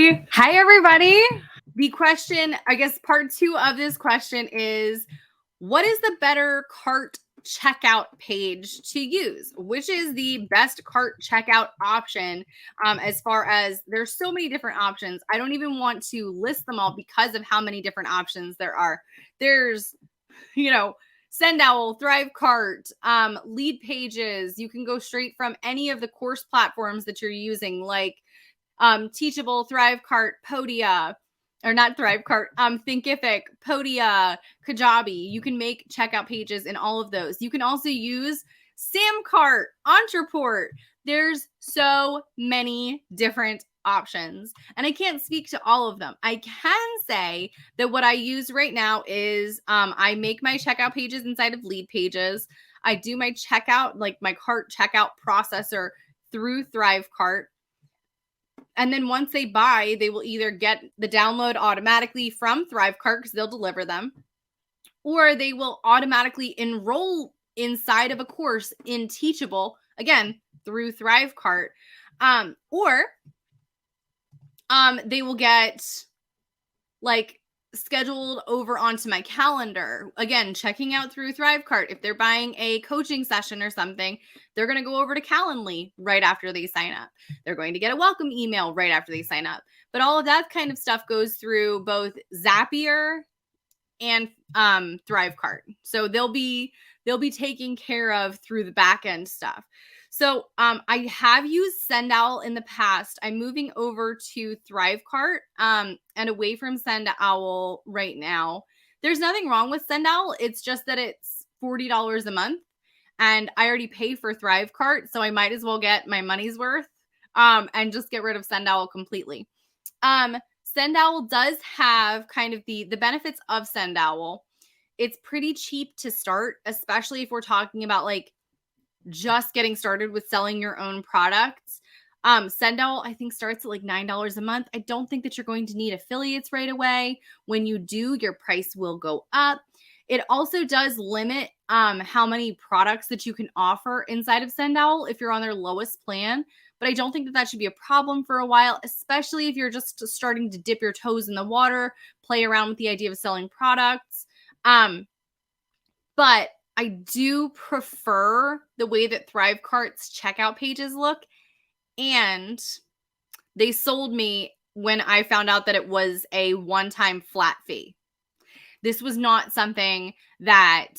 everybody. Hi, everybody. The question, I guess part 2 of this question is, what is the better cart checkout page to use? Which is the best cart checkout option? As far as there's so many different options. I don't even want to list them all because of how many different options there are. There's, SendOwl, ThriveCart, lead pages. You can go straight from any of the course platforms that you're using, like Teachable, ThriveCart, Podia, or not ThriveCart, Thinkific, Podia, Kajabi. You can make checkout pages in all of those. You can also use Samcart, Entreport. There's so many different options, and I can't speak to all of them. I can say that what I use right now is I make my checkout pages inside of lead pages. I do my checkout, like my cart checkout processor, through ThriveCart. And then once they buy, they will either get the download automatically from ThriveCart because they'll deliver them, or they will automatically enroll inside of a course in Teachable, again, through ThriveCart, or they will get like scheduled over onto my calendar. Again, checking out through ThriveCart. If they're buying a coaching session or something, they're going to go over to Calendly right after they sign up. They're going to get a welcome email right after they sign up. But all of that kind of stuff goes through both Zapier and ThriveCart. So they'll be taken care of through the back end stuff. So I have used SendOwl in the past. I'm moving over to ThriveCart and away from SendOwl right now. There's nothing wrong with SendOwl. It's just that it's $40 a month, and I already pay for ThriveCart, so I might as well get my money's worth and just get rid of SendOwl completely. SendOwl does have kind of the benefits of SendOwl. It's pretty cheap to start, especially if we're talking about like just getting started with selling your own products. SendOwl, I think, starts at like $9 a month. I don't think that you're going to need affiliates right away. When you do, your price will go up. It also does limit how many products that you can offer inside of SendOwl if you're on their lowest plan. But I don't think that should be a problem for a while, especially if you're just starting to dip your toes in the water, play around with the idea of selling products. But I do prefer the way that ThriveCart's checkout pages look, and they sold me when I found out that it was a one-time flat fee. This was not something that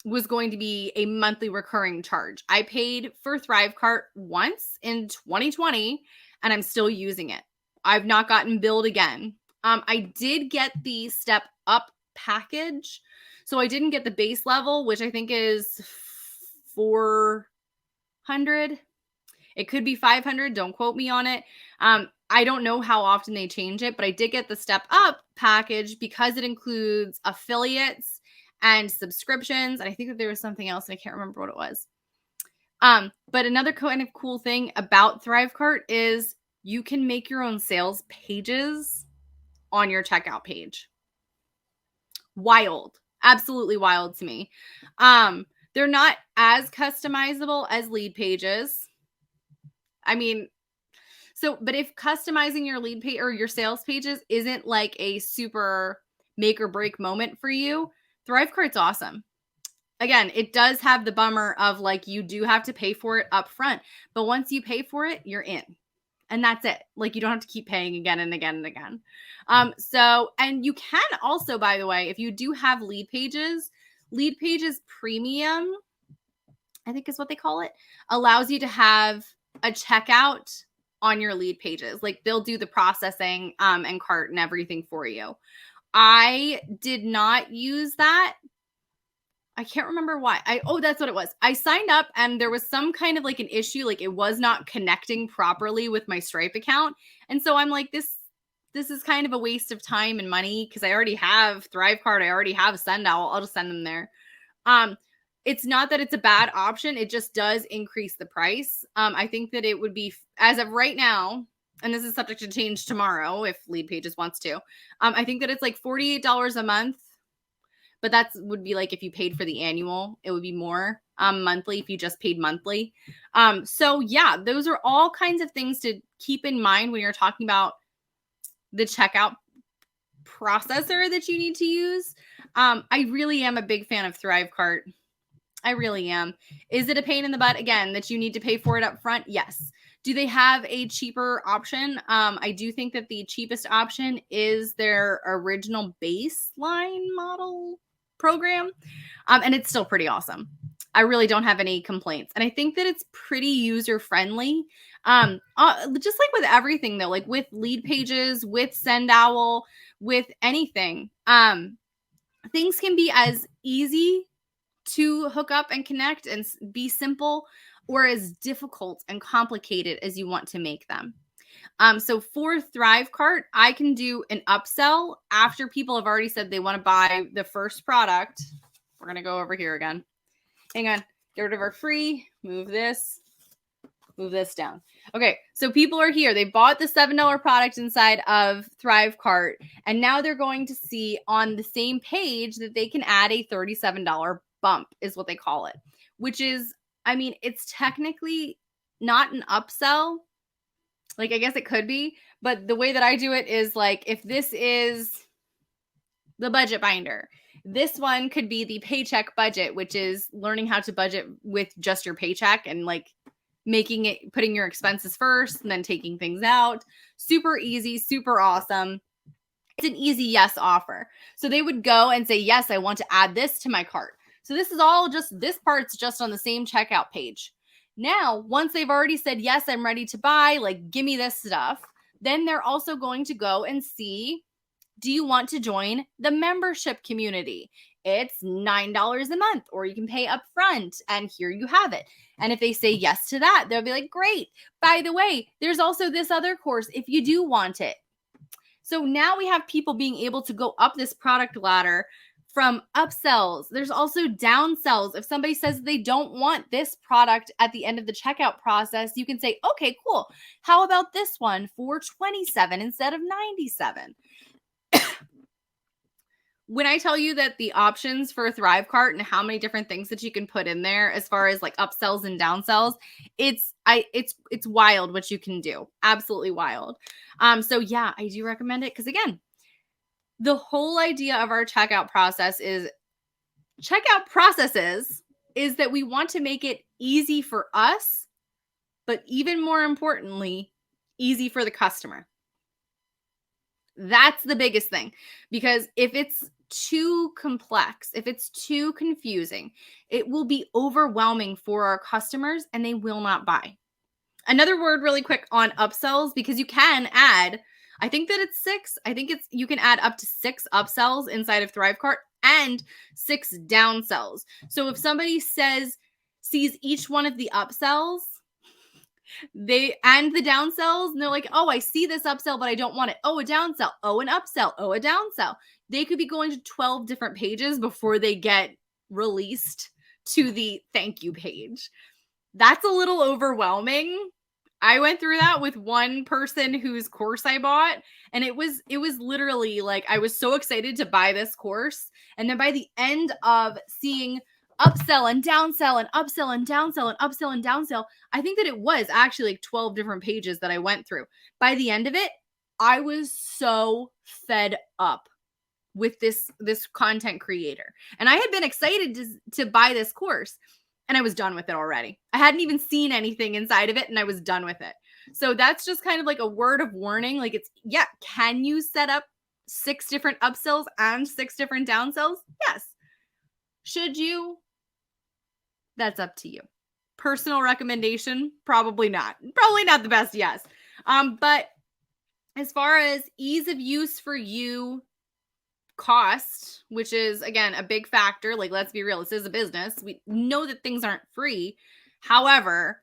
was going to be a monthly recurring charge. I paid for ThriveCart once in 2020, and I'm still using it. I've not gotten billed again. I did get the Step Up package. So I didn't get the base level, which I think is $400. It could be $500. Don't quote me on it. I don't know how often they change it, but I did get the Step Up package because it includes affiliates and subscriptions. And I think that there was something else, and I can't remember what it was. But another kind of cool thing about ThriveCart is you can make your own sales pages on your checkout page. Wild. Absolutely wild to me. They're not as customizable as lead pages. I mean, but if customizing your lead page or your sales pages isn't like a super make or break moment for you, ThriveCart's awesome. Again, it does have the bummer of like you do have to pay for it up front, but once you pay for it, you're in. And that's it. Like you don't have to keep paying again and again and again. And you can also, by the way, if you do have lead pages premium, I think is what they call it, allows you to have a checkout on your lead pages. Like they'll do the processing and cart and everything for you. I did not use that. I can't remember why. That's what it was. I signed up and there was some kind of like an issue, like it was not connecting properly with my Stripe account. And so I'm like, this is kind of a waste of time and money because I already have ThriveCart. I already have SendOwl. I'll just send them there. It's not that it's a bad option. It just does increase the price. I think that it would be, as of right now, and this is subject to change tomorrow if Lead Pages wants to, I think that it's like $48 a month. but that would be like if you paid for the annual, it would be more monthly if you just paid monthly. So yeah, those are all kinds of things to keep in mind when you're talking about the checkout processor that you need to use. I really am a big fan of ThriveCart. I really am. Is it a pain in the butt, again, that you need to pay for it up front? Yes. Do they have a cheaper option? I do think that the cheapest option is their original baseline model program. And it's still pretty awesome. I really don't have any complaints. And I think that it's pretty user friendly. Just like with everything though, like with lead pages, with SendOwl, with anything, things can be as easy to hook up and connect and be simple, or as difficult and complicated as you want to make them. So for ThriveCart, I can do an upsell after people have already said they want to buy the first product. We're going to go over here again. Hang on. Get rid of our free. Move this down. Okay, so people are here. They bought the $7 product inside of ThriveCart, and now they're going to see on the same page that they can add a $37 bump, is what they call it, which is, I mean, it's technically not an upsell. Like, I guess it could be, but the way that I do it is like, if this is the budget binder, this one could be the paycheck budget, which is learning how to budget with just your paycheck and like putting your expenses first and then taking things out. Super easy, super awesome. It's an easy yes offer. So they would go and say, yes, I want to add this to my cart. So this part's just on the same checkout page. Now, once they've already said, yes, I'm ready to buy, like, give me this stuff, then they're also going to go and see, do you want to join the membership community? It's $9 a month, or you can pay up front, and here you have it. And if they say yes to that, they'll be like, great. By the way, there's also this other course if you do want it. So now we have people being able to go up this product ladder from upsells. There's also downsells. If somebody says they don't want this product at the end of the checkout process, you can say, okay, cool. How about this one for $27 instead of $97? When I tell you that the options for ThriveCart and how many different things that you can put in there as far as like upsells and downsells, it's wild what you can do. Absolutely wild. So yeah, I do recommend it because, again, the whole idea of our checkout processes is that we want to make it easy for us, but even more importantly, easy for the customer. That's the biggest thing, because if it's too complex, if it's too confusing, it will be overwhelming for our customers and they will not buy. Another word really quick on upsells, because you can add, I think that it's 6. I think you can add up to 6 upsells inside of ThriveCart and 6 downsells. So if somebody sees each one of the upsells, and the downsells, and they're like, oh, I see this upsell, but I don't want it. Oh, a downsell. Oh, an upsell. Oh, a downsell. They could be going to 12 different pages before they get released to the thank you page. That's a little overwhelming. I went through that with one person whose course I bought, and it was literally like, I was so excited to buy this course. And then by the end of seeing upsell and downsell and upsell and downsell and upsell and downsell, I think that it was actually like 12 different pages that I went through. By the end of it, I was so fed up with this content creator. And I had been excited to buy this course, and I was done with it already. I hadn't even seen anything inside of it, and I was done with it. So that's just kind of like a word of warning. Like, can you set up 6 different upsells and 6 different downsells? Yes. Should you? That's up to you. Personal recommendation? Probably not. Probably not the best, yes. But as far as ease of use for you, cost, which is, again, a big factor. Like, let's be real, this is a business. We know that things aren't free. However,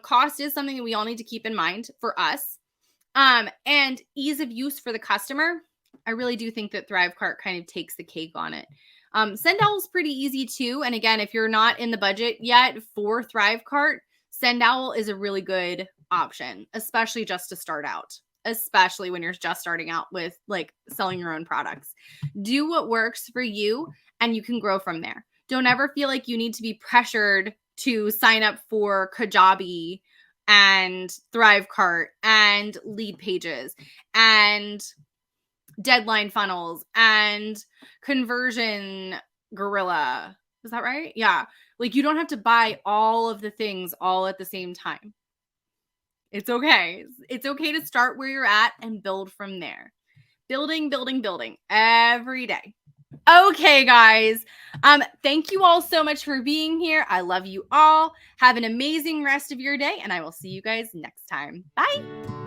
cost is something that we all need to keep in mind for us. And ease of use for the customer, I really do think that ThriveCart kind of takes the cake on it. SendOwl is pretty easy too. And again, if you're not in the budget yet for ThriveCart, SendOwl is a really good option, especially just to start out, especially when you're just starting out with like selling your own products. Do what works for you and you can grow from there. Don't ever feel like you need to be pressured to sign up for Kajabi and ThriveCart and Lead Pages and Deadline Funnels and Conversion Gorilla. Is that right? Yeah. Like, you don't have to buy all of the things all at the same time. It's okay. It's okay to start where you're at and build from there. Building, building, building every day. Okay, guys. Thank you all so much for being here. I love you all. Have an amazing rest of your day, and I will see you guys next time. Bye.